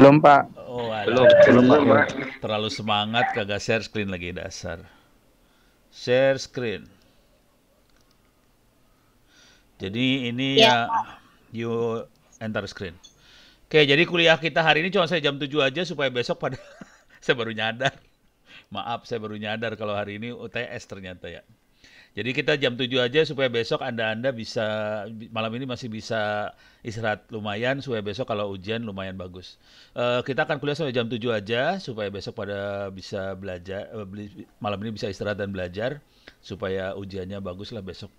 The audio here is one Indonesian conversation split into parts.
Belum, Pak. Oh, Belum, alah. belum Pak. Belum. Terlalu semangat kagak share screen lagi dasar. Share screen. Jadi ini Ya, ya you enter screen. Oke, jadi kuliah kita hari ini cuma saya jam 7 aja supaya besok pada saya baru nyadar. Maaf, saya baru nyadar kalau hari ini UTS ternyata ya. Jadi kita jam 7 aja supaya besok Anda bisa malam ini masih bisa istirahat lumayan supaya besok kalau ujian lumayan bagus. Kita akan kuliah sampai jam 7 aja supaya besok pada bisa belajar malam ini bisa istirahat dan belajar supaya ujiannya bagus lah besok.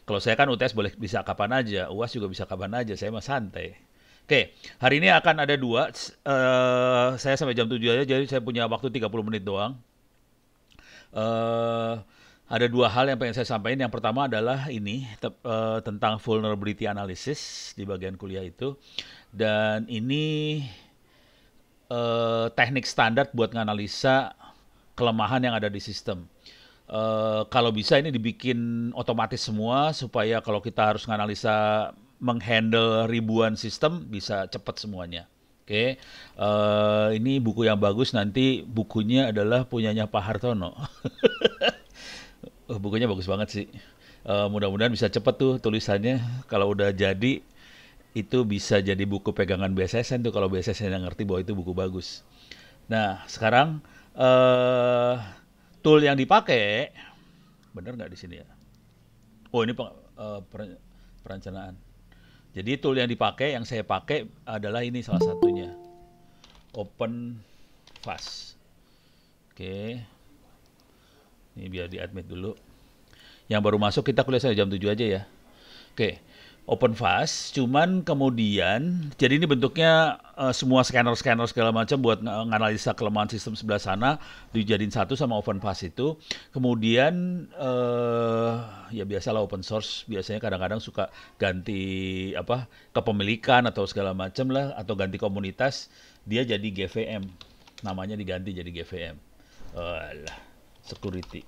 Kalau saya kan UTS boleh bisa kapan aja, UAS juga bisa kapan aja, saya mah santai. Oke, hari ini akan ada dua, saya sampai jam 7 aja, jadi saya punya waktu 30 menit doang. eh ada dua hal yang pengen saya sampaikan. Yang pertama adalah ini tentang vulnerability analysis di bagian kuliah itu. Dan ini teknik standar buat nganalisa kelemahan yang ada di sistem. Kalau bisa ini dibikin otomatis semua supaya kalau kita harus nganalisa menghandle ribuan sistem bisa cepat semuanya. Oke, ini buku yang bagus, nanti bukunya adalah punyanya Pak Hartono. Bukunya bagus banget sih. Mudah-mudahan bisa cepet tuh tulisannya. Kalau udah jadi, itu bisa jadi buku pegangan BSSN tuh kalau BSSN yang ngerti bahwa itu buku bagus. Nah, sekarang tool yang dipakai, bener nggak di sini ya? Oh, ini perencanaan. Jadi tool yang dipakai, yang saya pakai adalah ini salah satunya. Open Fast. Oke. Ini biar di-admit dulu. Yang baru masuk kita kuliah sampai jam 7 aja ya. Oke. Open Fast, cuman kemudian, jadi ini bentuknya semua scanner-scanner segala macam buat nganalisa kelemahan sistem sebelah sana, dijadiin satu sama Open Fast itu. Kemudian, ya biasalah open source, biasanya kadang-kadang suka ganti apa kepemilikan atau segala macam lah, atau ganti komunitas, dia jadi GVM. Namanya diganti jadi GVM. Alah, security.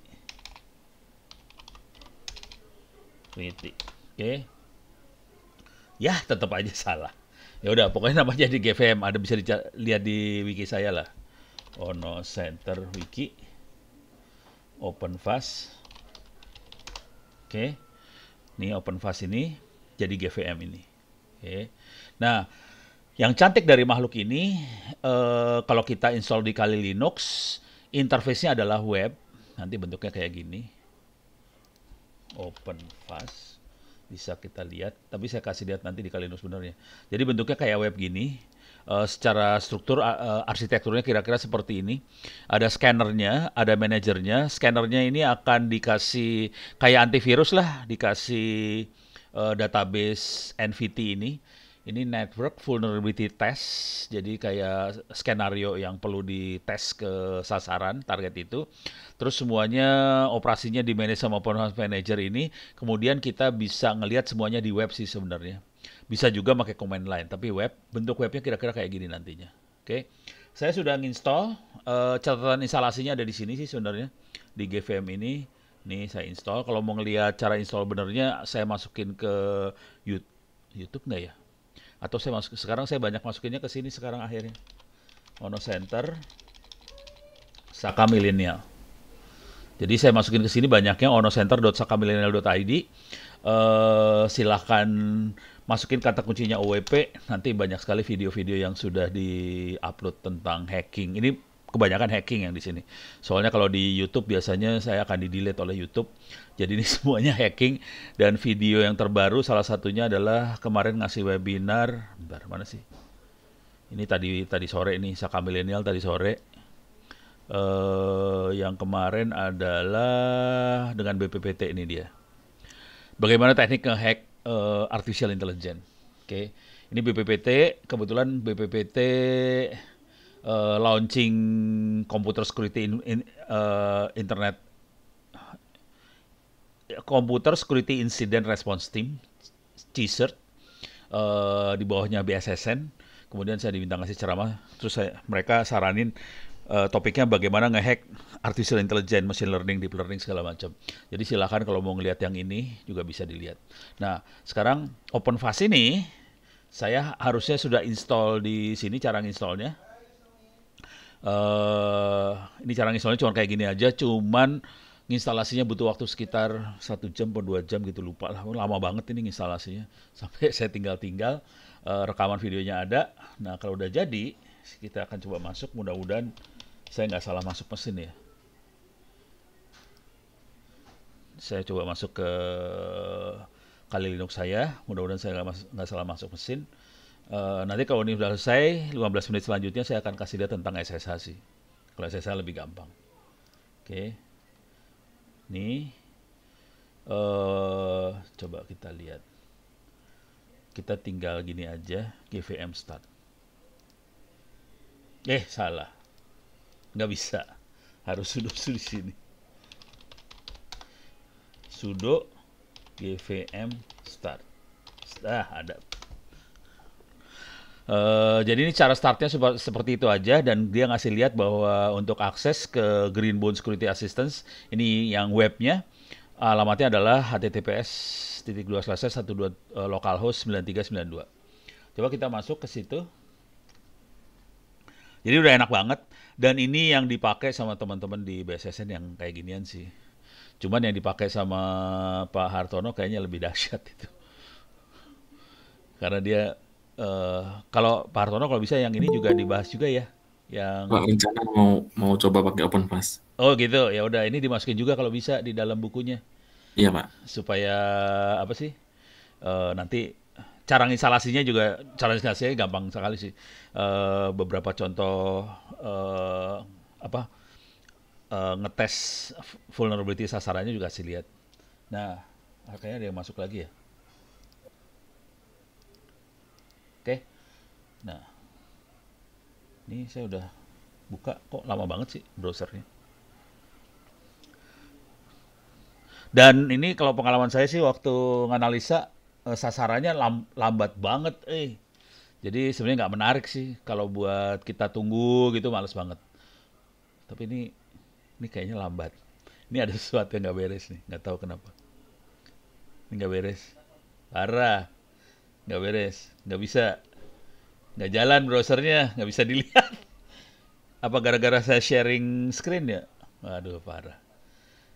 Security. Oke. Ya, tetap aja salah. Ya udah, pokoknya namanya di GVM. Ada bisa lihat di wiki saya lah. Ono Center Wiki. Open Fast. Oke. Nih Open Fast ini jadi GVM ini. Oke. Nah, yang cantik dari makhluk ini, kalau kita install di Kali Linux, interface-nya adalah web. Nanti bentuknya kayak gini. Open Fast. Bisa kita lihat, tapi saya kasih lihat nanti di Kali Linux sebenarnya. Jadi bentuknya kayak web gini. Secara struktur, arsitekturnya kira-kira seperti ini. Ada scannernya, ada manajernya. Scannernya ini akan dikasih kayak antivirus lah, dikasih database NVT ini. Ini Network Vulnerability Test, jadi kayak skenario yang perlu dites ke sasaran target itu. Terus semuanya operasinya di manage sama Open Manager ini. Kemudian kita bisa ngelihat semuanya di web sih sebenarnya. Bisa juga pakai command line, tapi web, bentuk webnya kira-kira kayak gini nantinya. Oke, saya sudah nginstall. Catatan instalasinya ada di sini sih sebenarnya di GVM ini. Nih saya install. Kalau mau ngelihat cara install benernya, saya masukin ke YouTube nggak ya? Atau sekarang saya banyak masukinnya ke sini sekarang akhirnya. Ono Center, Saka Millennial. Jadi saya masukin ke sini banyaknya onocenter.sakamillennial.id. Silahkan masukin kata kuncinya OWP. Nanti banyak sekali video-video yang sudah di-upload tentang hacking. Ini kebanyakan hacking yang di sini. Soalnya kalau di YouTube biasanya saya akan di-delete oleh YouTube. Jadi ini semuanya hacking. Dan video yang terbaru salah satunya adalah kemarin ngasih webinar. Bentar, mana sih? Ini tadi sore nih, Saka Millennial tadi sore. Yang kemarin adalah dengan BPPT ini dia. Bagaimana teknik nge-hack artificial intelligence. Oke. Ini BPPT, kebetulan BPPT launching Computer Security Internet Computer Security Incident Response Team, CSIRT, di bawahnya BSSN. Kemudian saya diminta ngasih ceramah, terus mereka saranin topiknya bagaimana ngehack artificial intelligence, machine learning, deep learning segala macam. Jadi silakan kalau mau ngelihat yang ini juga bisa dilihat. Nah, sekarang OpenFast ini saya harusnya sudah install di sini cara installnya. eh ini cara nginstalnya cuma kayak gini aja, cuman instalasinya butuh waktu sekitar 1 jam atau 2 jam gitu, lupa lah. Lama banget ini instalasinya. Sampai saya tinggal-tinggal, rekaman videonya ada. Nah, kalau udah jadi, kita akan coba masuk. Mudah-mudahan saya nggak salah masuk mesin ya. Saya coba masuk ke Kali Linux saya. Mudah-mudahan saya nggak salah masuk mesin. Nanti kalau ini sudah selesai, 15 menit selanjutnya saya akan kasih lihat tentang SSH sih. Kalau SSH lebih gampang. Oke, nih coba kita lihat. Kita tinggal gini aja, GVM start. Salah. Nggak bisa. Harus sudo di sini. Sudo GVM start. Ada. Jadi ini cara startnya seperti itu aja, dan dia ngasih lihat bahwa untuk akses ke Greenbone Security Assistance ini yang webnya, alamatnya adalah https://12 localhost 9392. Coba kita masuk ke situ. Jadi udah enak banget, dan ini yang dipakai sama teman-teman di BSSN yang kayak ginian sih. Cuman yang dipakai sama Pak Hartono kayaknya lebih dahsyat itu. Karena dia kalau Pak Hartono kalau bisa yang ini juga dibahas juga ya. Pak Yang rencana mau coba pakai OpenVAS. oh gitu, ya udah ini dimasukin juga kalau bisa di dalam bukunya Iya, Pak. supaya apa sih? Nanti cara instalasinya juga cara instalasinya gampang sekali sih. Beberapa contoh apa ngetes vulnerability sasarannya juga sih lihat. Nah, kayaknya ada yang masuk lagi ya. Oke. Nah, ini saya udah buka, kok lama banget sih browsernya. Dan ini kalau pengalaman saya sih waktu nganalisa, sasarannya lambat banget. Jadi sebenarnya nggak menarik sih kalau buat kita tunggu gitu, males banget. Tapi ini kayaknya lambat. Ini ada sesuatu yang nggak beres nih, nggak tahu kenapa. Ini nggak beres. Parah, nggak beres, nggak bisa, nggak jalan browsernya, nggak bisa dilihat. Apa gara-gara saya sharing screen ya? Waduh, parah.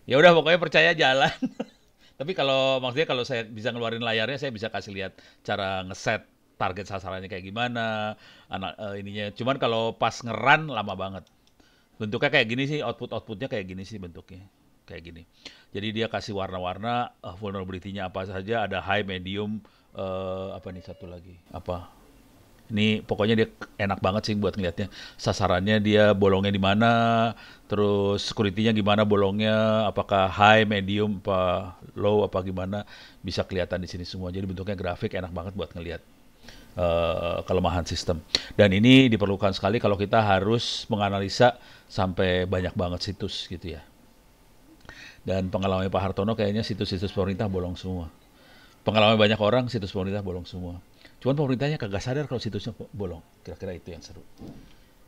Ya udah pokoknya percaya jalan. Tapi kalau maksudnya kalau saya bisa ngeluarin layarnya, saya bisa kasih lihat cara ngeset target sasarannya kayak gimana, ininya. Cuman kalau pas ngeran lama banget. Bentuknya kayak gini sih, outputnya kayak gini sih bentuknya. Kayak gini. Jadi dia kasih warna-warna, vulnerability-nya apa saja, ada high, medium, apa nih satu lagi? Apa? Ini pokoknya dia enak banget sih buat ngeliatnya. Sasarannya dia bolongnya di mana, terus security-nya gimana bolongnya, apakah high, medium, apa low, apa gimana, bisa kelihatan di sini semua. Jadi bentuknya grafik enak banget buat ngeliat kelemahan sistem. Dan ini diperlukan sekali kalau kita harus menganalisa sampai banyak banget situs gitu ya. Dan pengalaman Pak Hartono kayaknya situs-situs pemerintah bolong semua. Pengalaman banyak orang situs pemerintah bolong semua. Cuman pemerintahnya kagak sadar kalau situsnya bolong. Kira-kira itu yang seru.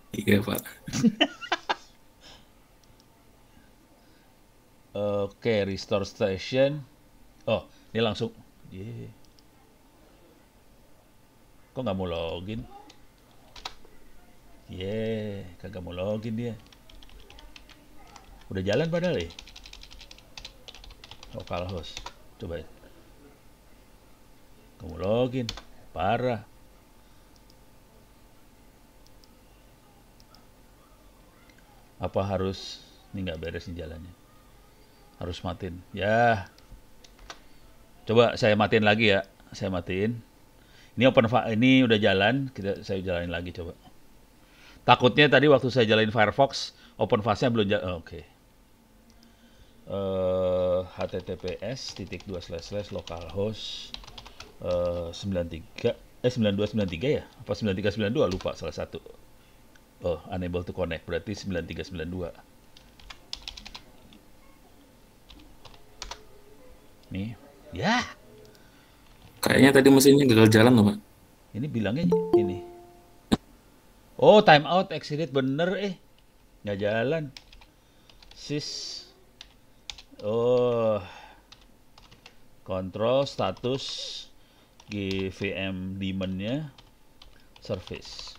Iya, Pak. Oke, restore station. Oh, ini langsung. Ye, kok nggak mau login? Kagak mau login dia. Udah jalan padahal ya. Localhost. Coba ya. Kamu login. Parah. Apa harus ini nggak beres nih jalannya? Harus matiin. Ya, coba saya matiin lagi ya. Saya matiin. Ini udah jalan, saya jalanin lagi coba. Takutnya tadi waktu saya jalanin Firefox, OpenVAS-nya belum jalan. Oke. https://localhost 93 9293 ya? Apa 9392 lupa salah satu. Oh, unable to connect berarti 9392. Nih. Ya, Kayaknya tadi mesinnya gagal jalan loh, Pak. ini bilangnya ini. Oh, timeout exit bener nggak jalan. Sys. Oh, kontrol status GVM daemon-nya service.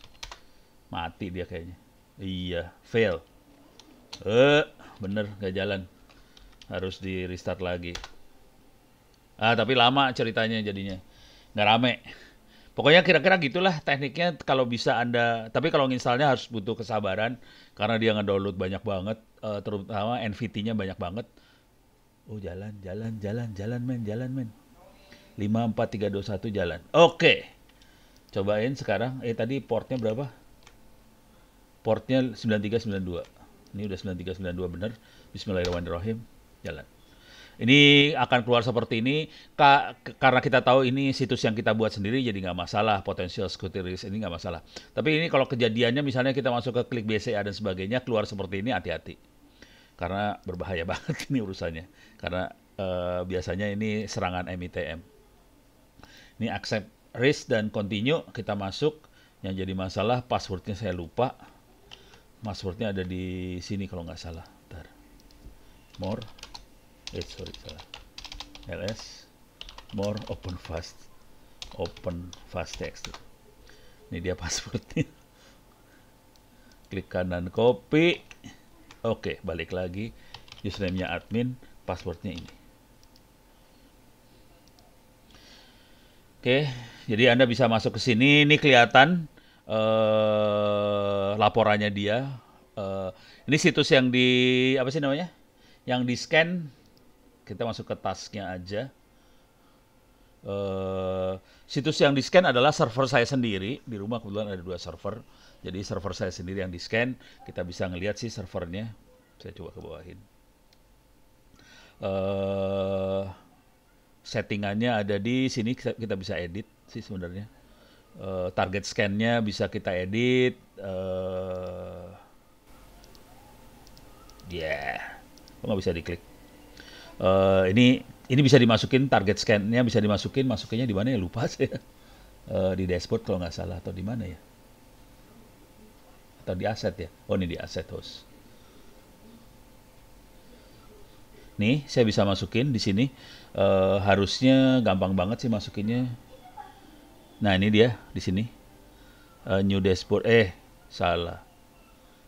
Mati dia kayaknya. Iya, fail. Eh, bener nggak jalan. Harus di restart lagi. Ah, tapi lama ceritanya jadinya. Nggak rame. Pokoknya kira-kira gitulah tekniknya kalau bisa Anda. Tapi kalau nginstalnya harus butuh kesabaran karena dia ngedownload banyak banget, terutama NVT-nya banyak banget. Oh, jalan, jalan, jalan, jalan men, jalan men. 5 4 3 2 1 jalan. Oke. Cobain sekarang. Tadi portnya berapa? Portnya 9392. Ini udah 9392 bener. Bismillahirrahmanirrahim. Jalan. Ini akan keluar seperti ini karena kita tahu ini situs yang kita buat sendiri jadi nggak masalah, potential security risk ini nggak masalah. Tapi ini kalau kejadiannya misalnya kita masuk ke klik BCA dan sebagainya keluar seperti ini, hati-hati karena berbahaya banget ini urusannya. Karena biasanya ini serangan MITM. Ini accept risk dan continue, kita masuk. Yang jadi masalah passwordnya saya lupa. Passwordnya ada di sini kalau nggak salah. Bentar. More. Sorry, salah. LS. More open fast text. Ini dia passwordnya. Klik kanan copy. Oke, balik lagi. Username-nya admin, passwordnya ini. Oke, jadi Anda bisa masuk ke sini. Ini kelihatan laporannya dia. Ini situs yang di apa sih namanya? Yang di scan. Kita masuk ke tasknya aja. Situs yang di scan adalah server saya sendiri. Di rumah kebetulan ada 2 server. Jadi server saya sendiri yang di scan. Kita bisa ngelihat sih servernya. Saya coba ke bawahin. Settingannya ada di sini, kita bisa edit sih sebenarnya. Target scan-nya bisa kita edit. Kok nggak bisa diklik? Ini bisa dimasukin, target scan-nya bisa dimasukin. Masukinnya di mana ya, lupa saya. Di dashboard kalau nggak salah, atau di mana ya? Atau di asset ya? Oh, ini di asset host. Nih, saya bisa masukin di sini. Harusnya gampang banget sih masukinnya. Nah, ini dia di sini. New dashboard. Salah.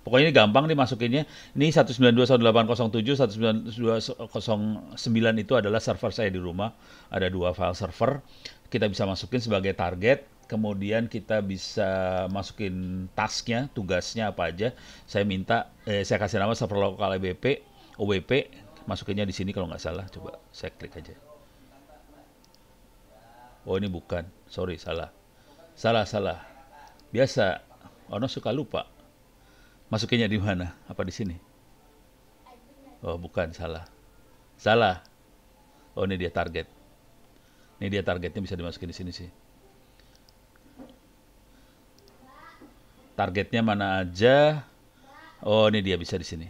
Pokoknya ini gampang nih masukinnya. Ini 192.168.0.7, 192.169 itu adalah server saya di rumah. Ada 2 file server. Kita bisa masukin sebagai target. Kemudian kita bisa masukin tasknya, tugasnya apa aja. Saya kasih nama server lokal OWP. Masukinnya di sini kalau nggak salah. Coba saya klik aja. Oh, ini bukan. Sorry, salah. Salah. Biasa. Ono suka lupa. Masukinnya di mana? Apa di sini? Oh, bukan, salah. Salah. Oh, ini dia target. Ini dia targetnya, bisa dimasukin di sini sih. Targetnya mana aja? Oh, ini dia bisa di sini.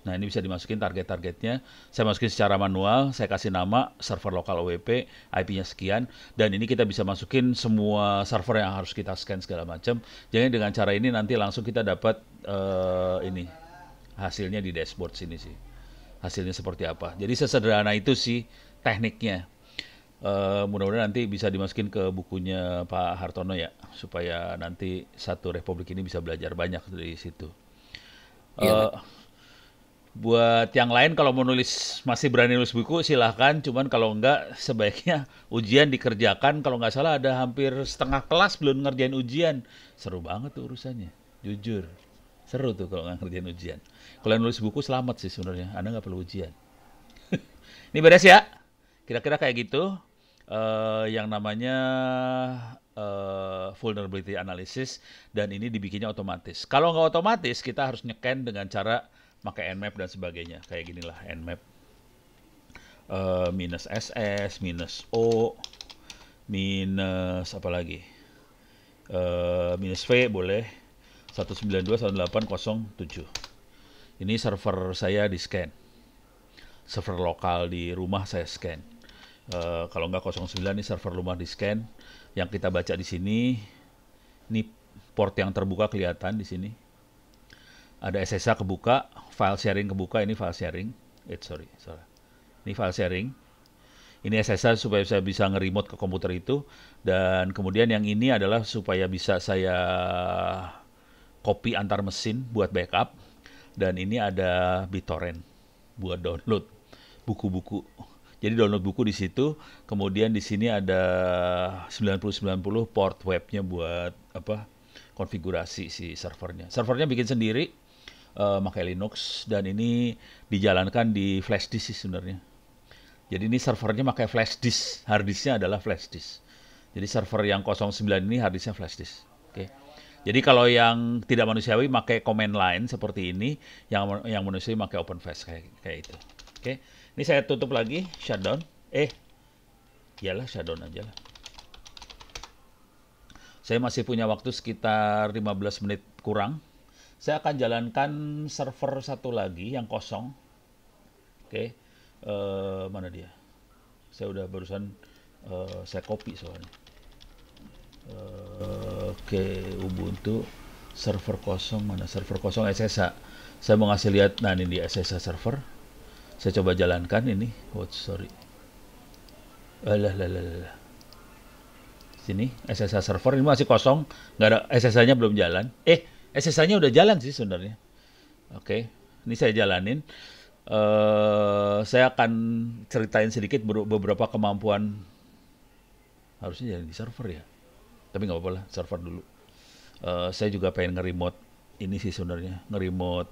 Nah, ini bisa dimasukin target-targetnya. Saya masukin secara manual, saya kasih nama server lokal OWP, IP-nya sekian, dan ini kita bisa masukin semua server yang harus kita scan segala macam. Jadi dengan cara ini nanti langsung kita dapat ini hasilnya di dashboard sini sih. Hasilnya seperti apa. Jadi sesederhana itu sih tekniknya. Mudah-mudahan nanti bisa dimasukin ke bukunya Pak Hartono ya, supaya nanti satu Republik ini bisa belajar banyak dari situ. Iya, Pak. Buat yang lain kalau mau nulis, masih berani nulis buku silahkan, cuman kalau enggak sebaiknya ujian dikerjakan. Kalau nggak salah ada hampir setengah kelas belum ngerjain ujian. Seru banget tuh urusannya, jujur. Seru tuh kalau nggak ngerjain ujian. Kalau yang nulis buku selamat sih sebenarnya, Anda nggak perlu ujian. Ini beres ya? Kira-kira kayak gitu. Yang namanya vulnerability analysis, dan ini dibikinnya otomatis. Kalau nggak otomatis, kita harus nyeken dengan cara pakai Nmap dan sebagainya. Kayak ginilah Nmap. Minus SS, minus O, minus apa lagi? Minus V boleh. 192.168.0.7. Ini server saya di scan. Server lokal di rumah saya scan. Kalau nggak 09 ini server rumah di scan. Yang kita baca di sini, ini port yang terbuka kelihatan di sini. Ada SSH kebuka, file sharing kebuka, ini file sharing. Salah. Ini file sharing. Ini SSH supaya saya bisa nge-remote ke komputer itu. Dan kemudian yang ini adalah supaya bisa saya copy antar mesin buat backup, dan ini ada BitTorrent buat download buku-buku. Jadi download buku di situ, kemudian di sini ada 9090 port webnya buat apa? Konfigurasi si servernya. Servernya bikin sendiri, pakai Linux, dan ini dijalankan di flash disk sih sebenarnya. Jadi ini servernya pakai flash disk, hard disknya adalah flash disk. Jadi server yang 09 ini hard disknya flash disk. Oke. Jadi kalau yang tidak manusiawi pakai command line seperti ini, yang manusiawi pakai OpenFlash kayak itu. Oke. Ini saya tutup lagi, shutdown. Iyalah shutdown aja lah. Saya masih punya waktu sekitar 15 menit kurang. Saya akan jalankan server satu lagi yang kosong. Oke. Mana dia? Saya udah barusan saya copy soalnya. Oke, Ubuntu server kosong, mana server kosong SSH. Saya mau ngasih lihat, nah ini di SSH server. Saya coba jalankan ini. Sorry. Sini SSH server ini masih kosong, nggak ada, SSH-nya belum jalan. SSH-nya udah jalan sih sebenarnya. Oke, ini saya jalanin. Saya akan ceritain sedikit beberapa kemampuan. Harusnya jadi di server ya, tapi nggak apa-apa lah, server dulu. Saya juga pengen nge-remote ini sih sebenarnya, nge-remote.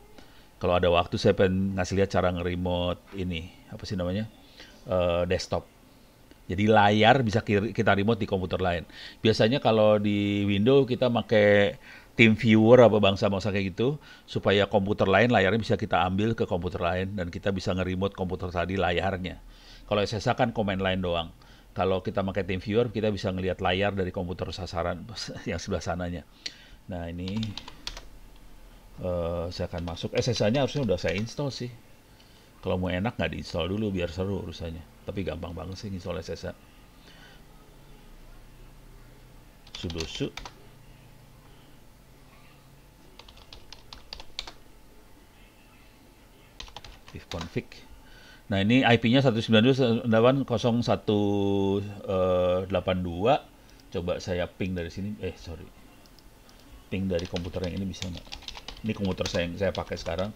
Kalau ada waktu saya pengen ngasih lihat cara nge-remote ini, apa sih namanya, desktop. Jadi layar bisa kita remote di komputer lain. Biasanya kalau di Windows kita pakai TeamViewer apa bangsa-bangsa kayak gitu, supaya komputer lain layarnya bisa kita ambil ke komputer lain dan kita bisa nge-remote komputer tadi layarnya. Kalau SSH kan command line doang. Kalau kita pakai TeamViewer kita bisa ngelihat layar dari komputer sasaran yang sebelah sananya. Nah ini saya akan masuk. SSH-nya harusnya udah saya install sih. Kalau mau enak nggak diinstal dulu biar seru urusannya. Tapi gampang banget sih install SSH. Sudoku. Ifconfig. Nah ini IP-nya 192.168.0182. Coba saya ping dari sini. Ping dari komputer yang ini bisa nggak? Ini komputer saya yang saya pakai sekarang.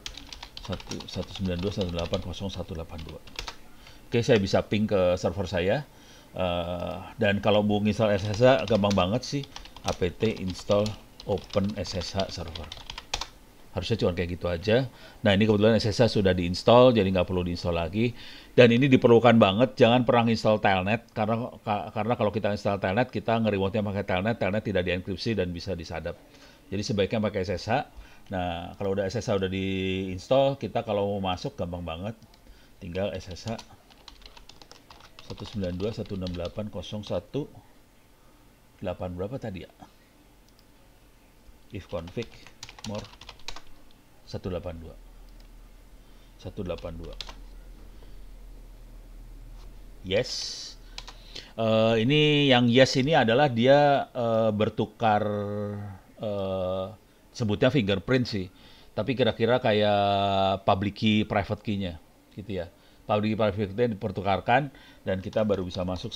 192.168.0182. Oke, saya bisa ping ke server saya. Dan kalau mau install SSH gampang banget sih. apt install open SSH server. Harusnya cuma kayak gitu aja. Nah ini kebetulan SSH sudah diinstal, jadi nggak perlu diinstal lagi. Dan ini diperlukan banget, jangan pernah install telnet, karena kalau kita install telnet, kita nge-remote-nya pakai telnet tidak dienkripsi dan bisa disadap. Jadi sebaiknya pakai SSH. Nah kalau udah SSH udah diinstal, kita kalau mau masuk gampang banget. Tinggal SSH 192.168.01.8 berapa tadi ya? Ifconfig more 182. Yes. Ini yang yes ini adalah dia bertukar, sebutnya fingerprint sih. Tapi kira-kira kayak public key, private key-nya gitu ya. Public key, private key dipertukarkan dan kita baru bisa masuk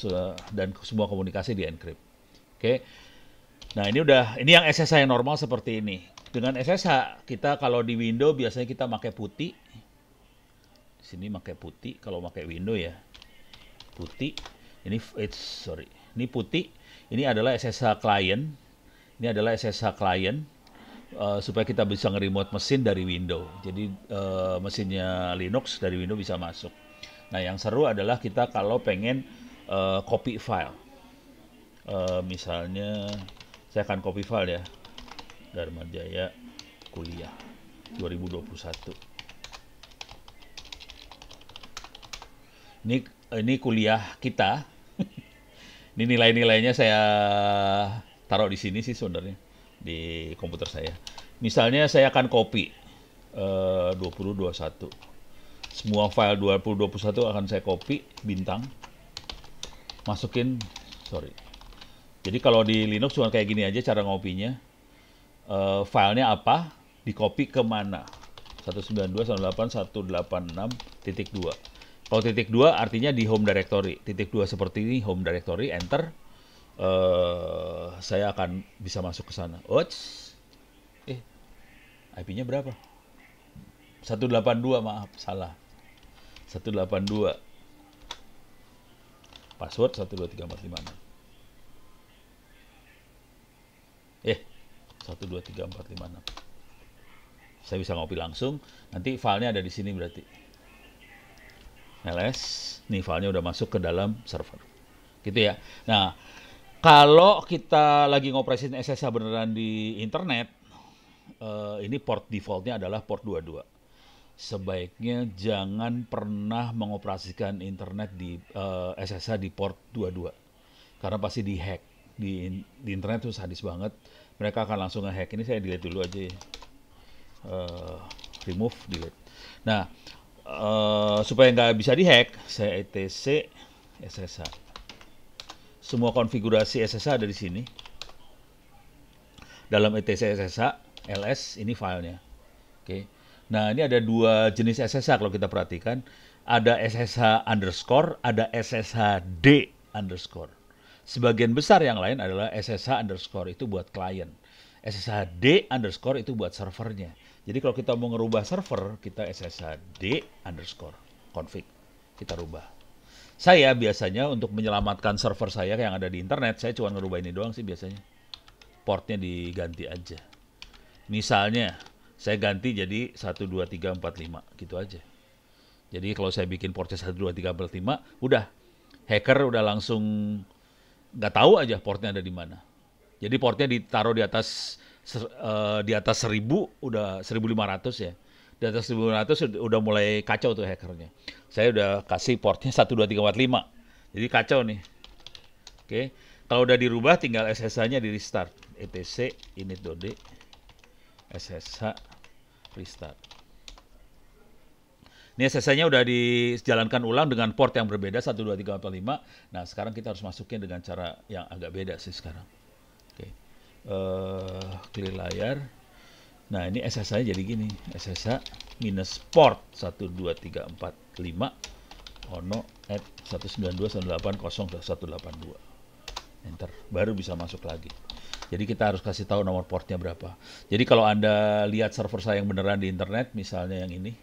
dan semua komunikasi di encrypt. Oke. Nah ini yang SSH yang normal seperti ini. Dengan SSH kita kalau di Windows biasanya kita pakai putih. Di sini pakai putih kalau pakai Windows ya. Putih. Ini putih. Ini adalah SSH client. Ini adalah SSH client supaya kita bisa nge-remote mesin dari Windows. Jadi mesinnya Linux dari Windows bisa masuk. Nah, yang seru adalah kita kalau pengen copy file. Misalnya saya akan copy file ya. Dharma Jaya kuliah 2021. Ini kuliah kita. Ini nilai-nilainya saya taruh di sini sih sebenarnya di komputer saya. Misalnya saya akan copy 2021. Semua file 2021 akan saya copy bintang. Masukin, Jadi kalau di Linux cuma kayak gini aja cara ngopinya. Filenya apa, di copy ke mana? 192.168.186.2. Kalau titik 2 artinya di home directory. Titik 2 seperti ini, home directory, enter. Saya akan bisa masuk ke sana. IP-nya berapa? 182, maaf, salah. 182. Password 123456. 123456. Saya bisa ngopi langsung. Nanti filenya ada di sini berarti. ls, nih filenya udah masuk ke dalam server. Gitu ya. Nah, kalau kita lagi ngoperasiin SSH beneran di internet, ini port defaultnya adalah port 22. Sebaiknya jangan pernah mengoperasikan internet di SSH di port 22. Karena pasti dihack. Di internet tuh sadis banget. Mereka akan langsung nge-hack. Ini saya delete dulu aja ya. Remove, delete. Nah, supaya nggak bisa dihack, saya etc SSH. Semua konfigurasi SSH ada di sini. Dalam etc SSH, ls, ini filenya. Oke. Nah, ini ada dua jenis SSH kalau kita perhatikan. Ada SSH underscore, ada SSH D underscore. Sebagian besar yang lain adalah SSH underscore, itu buat klien. SSH D underscore itu buat servernya. Jadi kalau kita mau ngerubah server, kita SSH D underscore config. Kita rubah. Saya biasanya untuk menyelamatkan server saya yang ada di internet, saya cuma ngerubah ini doang sih biasanya. Portnya diganti aja. Misalnya, saya ganti jadi 12345, gitu aja. Jadi kalau saya bikin portnya 12345, udah. Hacker udah langsung nggak tahu aja portnya ada di mana. Jadi portnya ditaruh di atas 1000, udah 1500 ya. Di atas 1500 udah mulai kacau tuh hackernya. Saya udah kasih portnya 12345. Jadi kacau nih. Oke. Kalau udah dirubah tinggal SSH-nya di restart. etc init.d SSH restart. Ini SSH-nya udah dijalankan ulang dengan port yang berbeda 12345. Nah, sekarang kita harus masukin dengan cara yang agak beda sih sekarang. Oke. Clear layar. Nah, ini SSH-nya jadi gini. SSH minus port 12345 ono at 192.168.0.182. Enter. Baru bisa masuk lagi. Jadi kita harus kasih tahu nomor portnya berapa. Jadi kalau Anda lihat server saya yang beneran di internet, misalnya yang ini,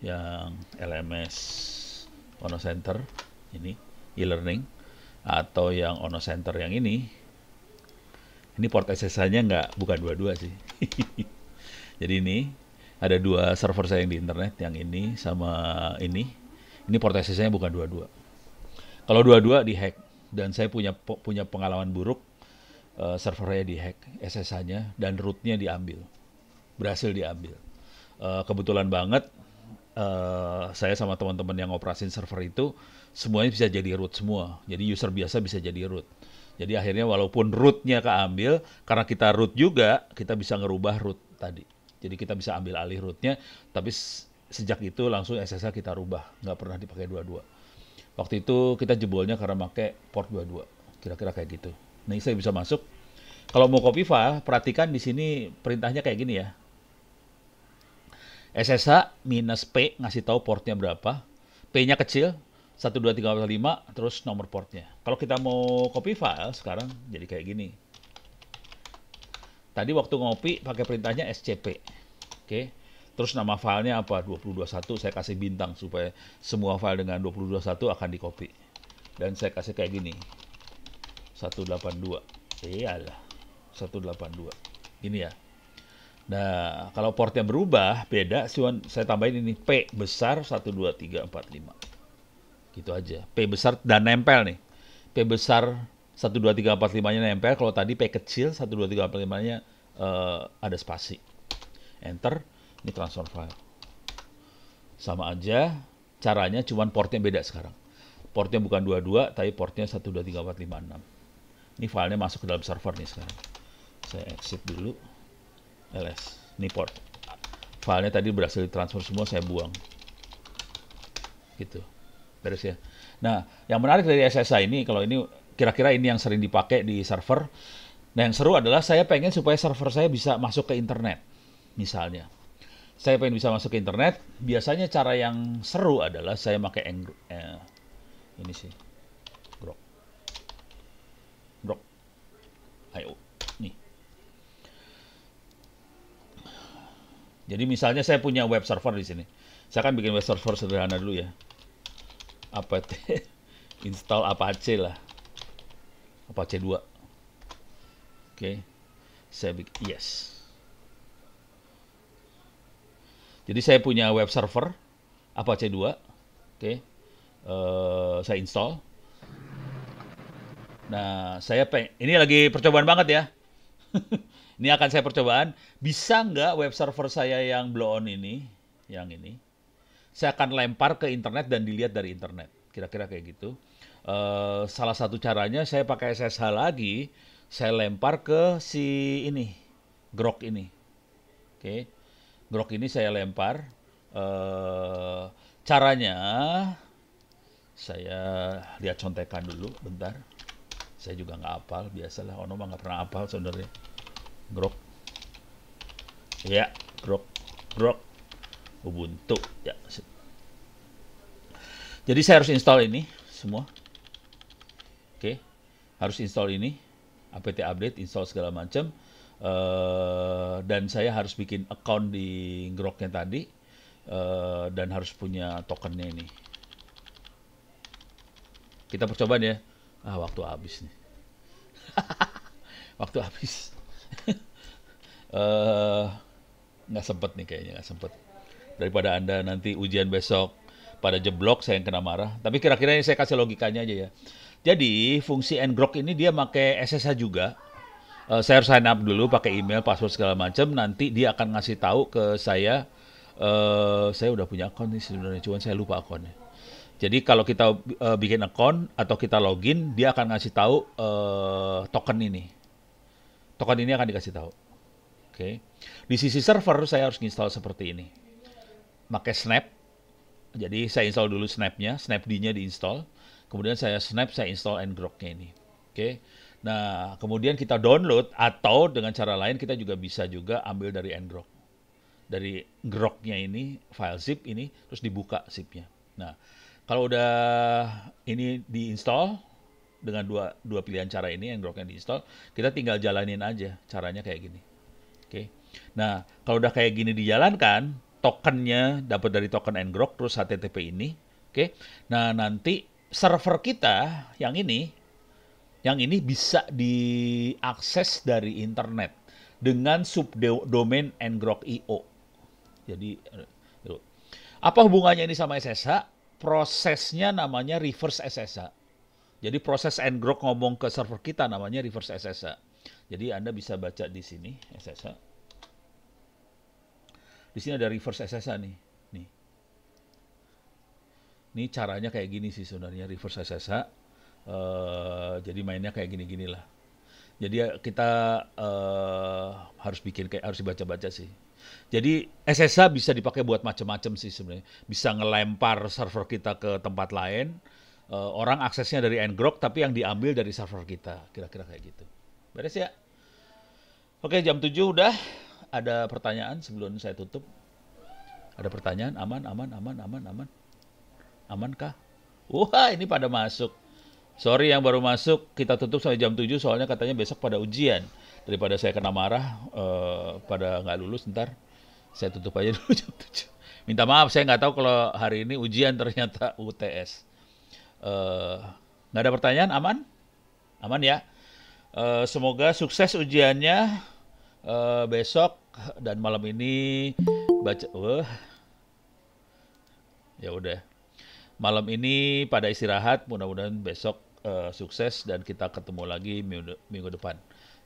yang LMS Ono Center, ini e-learning, atau yang Ono Center yang ini port SSH-nya bukan 22 sih. Jadi ini ada dua server saya yang di internet, yang ini sama ini. Ini port SSH-nya bukan 22. Kalau 22 dihack, dan saya punya pengalaman buruk. Servernya dihack, SSH-nya, dan root-nya diambil. Berhasil diambil. Kebetulan banget, saya sama teman-teman yang operasin server itu, semuanya bisa jadi root semua. Jadi user biasa bisa jadi root. Jadi akhirnya walaupun root-nya keambil, karena kita root juga, kita bisa ngerubah root tadi. Jadi kita bisa ambil alih root-nya, tapi sejak itu langsung SSH kita rubah. Nggak pernah dipakai 22. Waktu itu kita jebolnya karena pakai port 22. Kira-kira kayak gitu. Nih saya bisa masuk. Kalau mau copy file, perhatikan di sini perintahnya kayak gini ya. SSH minus P, ngasih tahu portnya berapa. P-nya kecil, 12345, terus nomor portnya. Kalau kita mau copy file sekarang jadi kayak gini. Tadi waktu ngopi pakai perintahnya SCP. Oke. Terus nama filenya apa? 2021, saya kasih bintang supaya semua file dengan 2021 akan di copy. Dan saya kasih kayak gini. 182. Iyalah. 182. Ini ya. Nah, kalau portnya berubah, beda. Saya tambahin ini. P besar 12345. Gitu aja. P besar dan nempel nih. P besar 12345-nya nempel. Kalau tadi P kecil 12345-nya ada spasi. Enter. Ini transfer file. Sama aja. Caranya cuman portnya beda sekarang. Portnya bukan 22, tapi portnya 1234556. Ini filenya masuk ke dalam server nih sekarang. Saya exit dulu. ls. Ini port. Filenya tadi berhasil ditransfer semua, saya buang. Gitu. Beres ya. Nah, yang menarik dari SSH ini, kalau ini kira-kira ini yang sering dipakai di server. Nah, yang seru adalah saya pengen supaya server saya bisa masuk ke internet. Misalnya. Saya pengen bisa masuk ke internet. Biasanya cara yang seru adalah saya pakai ini sih. Grok. Ayo. Nih. Jadi misalnya saya punya web server di sini. Saya akan bikin web server sederhana dulu ya. apt install Apache lah. Apache 2. Oke. Saya bikin yes. Jadi saya punya web server Apache 2. Oke. Saya install. Nah, ini lagi percobaan banget ya. Ini akan saya percobaan. Bisa nggak web server saya yang blow on ini, yang ini, saya akan lempar ke internet dan dilihat dari internet. Kira-kira kayak gitu. Salah satu caranya saya pakai SSH lagi, saya lempar ke si ini, Grok ini. Oke, Grok ini saya lempar. Caranya, saya lihat contekan dulu, bentar. Saya juga nggak hafal, biasalah. Ono mah nggak pernah hafal sebenarnya. Grok. Ya, Grok. Ubuntu. Ya. Jadi saya harus install ini semua. Oke. Harus install ini. apt update, install segala macam. Dan saya harus bikin account di Groknya tadi. Dan harus punya tokennya ini. Kita percobaan ya. Waktu habis nih. Waktu habis. Nggak sempet nih kayaknya, nggak sempet. Daripada Anda nanti ujian besok pada jeblok, saya yang kena marah. Tapi kira-kira ini saya kasih logikanya aja ya. Jadi fungsi ngrok ini dia pakai SSH juga. Saya harus sign up dulu pakai email, password segala macam. Nanti dia akan ngasih tahu ke saya. Saya udah punya akun nih sebenarnya, cuman saya lupa akunnya. Jadi kalau kita bikin akun atau kita login, dia akan ngasih tahu token ini. Token ini akan dikasih tahu. Oke. Di sisi server saya harus install seperti ini. Pakai Snap. Jadi saya install dulu Snap-nya, Snapd-nya diinstall. Kemudian saya install ngrok-nya ini. Oke. Nah, kemudian kita download atau dengan cara lain kita juga bisa juga ambil dari ngrok. Dari ngrok-nya ini, file zip ini, terus dibuka zip-nya. Nah, kalau udah ini diinstall dengan dua pilihan cara ini, ngrok-nya diinstall, kita tinggal jalanin aja caranya kayak gini. Oke. Nah, kalau udah kayak gini dijalankan, tokennya dapat dari token ngrok terus HTTP ini. Oke. Nah, nanti server kita yang ini bisa diakses dari internet dengan subdomain ngrok.io. Jadi apa hubungannya ini sama SSH? Prosesnya namanya reverse SSH. Jadi proses ngrok ngomong ke server kita namanya reverse SSH. Jadi Anda bisa baca di sini SSH. Di sini ada reverse SSH nih. Ini caranya kayak gini sih sebenarnya reverse SSH. Jadi mainnya kayak gini-gini lah. Jadi kita harus dibaca-baca sih. Jadi SSH bisa dipakai buat macam-macam sih sebenarnya. Bisa ngelempar server kita ke tempat lain. Orang aksesnya dari ngrok tapi yang diambil dari server kita. Kira-kira kayak gitu. Beres ya? Oke, jam 7 udah. Ada pertanyaan sebelum saya tutup? Ada pertanyaan? Aman? Amankah? Wah, ini pada masuk. Sorry yang baru masuk, kita tutup sampai jam 7 soalnya katanya besok pada ujian. Daripada saya kena marah, pada nggak lulus ntar. Saya tutup aja dulu jam 7. Minta maaf, saya nggak tahu kalau hari ini ujian ternyata UTS. Nggak ada pertanyaan? Aman? Aman ya? Semoga sukses ujiannya besok dan malam ini baca. Ya udah. Malam ini pada istirahat, mudah-mudahan besok sukses dan kita ketemu lagi minggu depan.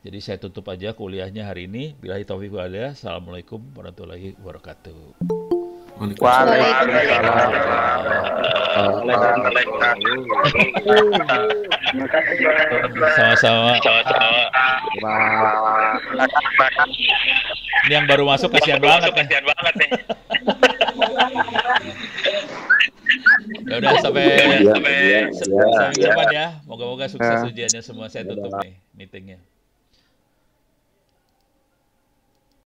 Jadi saya tutup aja kuliahnya hari ini. Billahi taufiq wal hidayah. Assalamualaikum warahmatullahi wabarakatuh. Sama-sama. Ini yang baru masuk kasihan banget nih. Ya udah sampai minggu depan ya. Moga-moga sukses ujiannya semua. Saya tutup nih meetingnya.